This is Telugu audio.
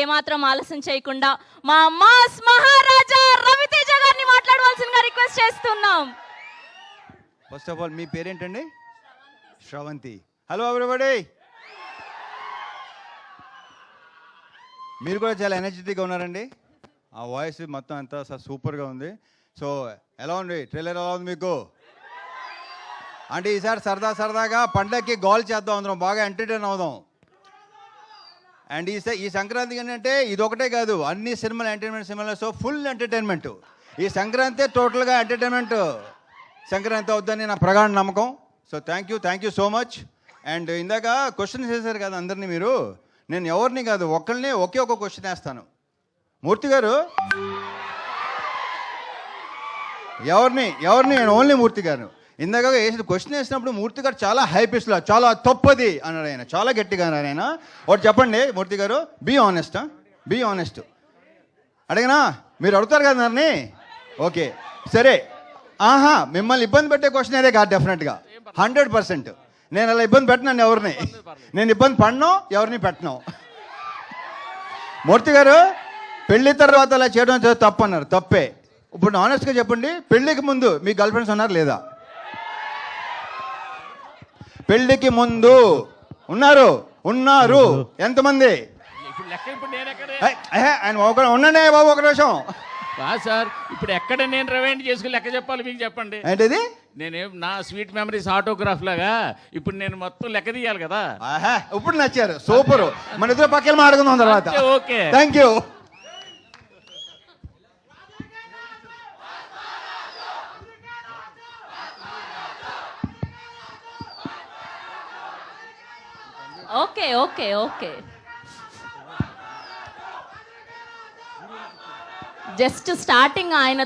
ఏమాత్రం ఆలస్యం చేయకుండా మా మాస్ మహారాజా రవితేజ గారిని మాట్లాడవలసిందిగా రిక్వెస్ట్ చేస్తున్నాం. ఫస్ట్ ఆఫ్ ఆల్ మీ పేరేంటండి? శ్రవంతి. Hello everybody. మీరు కూడా చాలా ఎనర్జెటిక్గా ఉన్నారండి. ఆ వాయిస్ మొత్తం అంతా సూపర్గా ఉంది. సో ఎలా ఉంది ట్రైలర్? ఎలా ఉంది మీకు? అంటే ఈసారి సరదాగా పండగకి గోల్ చేద్దాం, అందరం బాగా ఎంటర్టైన్ అవుదాం. అండ్ ఈ సంక్రాంతికి ఏంటంటే ఇది ఒకటే కాదు, అన్ని సినిమాలు ఎంటర్టైన్మెంట్ సినిమాలు. So full entertainment. ఈ సంక్రాంతి టోటల్గా ఎంటర్టైన్మెంట్ సంక్రాంతి అవుద్దని నా ప్రగాఢ నమ్మకం. So thank you so much. And ఇందాక క్వశ్చన్ చేశారు కదా అందరినీ మీరు. నేను ఎవరిని కాదు, ఒక్కరిని ఒకే ఒక క్వశ్చన్ వేస్తాను. మూర్తి గారు ఎవరిని నేను ఓన్లీ మూర్తి గారు. ఇందాక వేసిన క్వశ్చన్ వేసినప్పుడు మూర్తి గారు చాలా హైపిస్లో చాలా తప్పది అన్నాడు. ఆయన చాలా గట్టిగా అన్నారు. ఆయన ఒకటి చెప్పండి మూర్తి గారు, బీ ఆనెస్ట్. అడిగినా మీరు అడుగుతారు కదా నన్ను. ఓకే సరే. మిమ్మల్ని ఇబ్బంది పెట్టే క్వశ్చన్ అదే కాదు, డెఫినెట్గా 100%. నేను అలా ఇబ్బంది పెట్టినాను ఎవరిని, నేను ఇబ్బంది పడినో ఎవరిని పెట్టను. మూర్తి గారు పెళ్లి తర్వాత అలా చేయడం తప్పు అన్నారు. తప్పే. ఇప్పుడు ఆనెస్ట్గా చెప్పండి, పెళ్ళికి ముందు మీ గర్ల్ ఫ్రెండ్స్ ఉన్నారు లేదా? పెళ్ళికి ముందు ఉన్నారు ఎంతమంది? ఆయన ఉండండి బాబు ఒక నిమిషం. సార్ ఇప్పుడు ఎక్కడ నేను రివైండ్ చేసుకుని లెక్క చెప్పాలి మీకు చెప్పండి. ఏంటిది? నేనేం నా స్వీట్ మెమరీస్ ఆటోగ్రాఫ్ లాగా ఇప్పుడు నేను మొత్తం లెక్క తీయాలి కదా. ఇప్పుడు నచ్చారు, సూపర్. మన ఇద్దరు పక్కన మాట్లాడుకుందాం తర్వాత. Okay thank you. Okay just starting ఆయన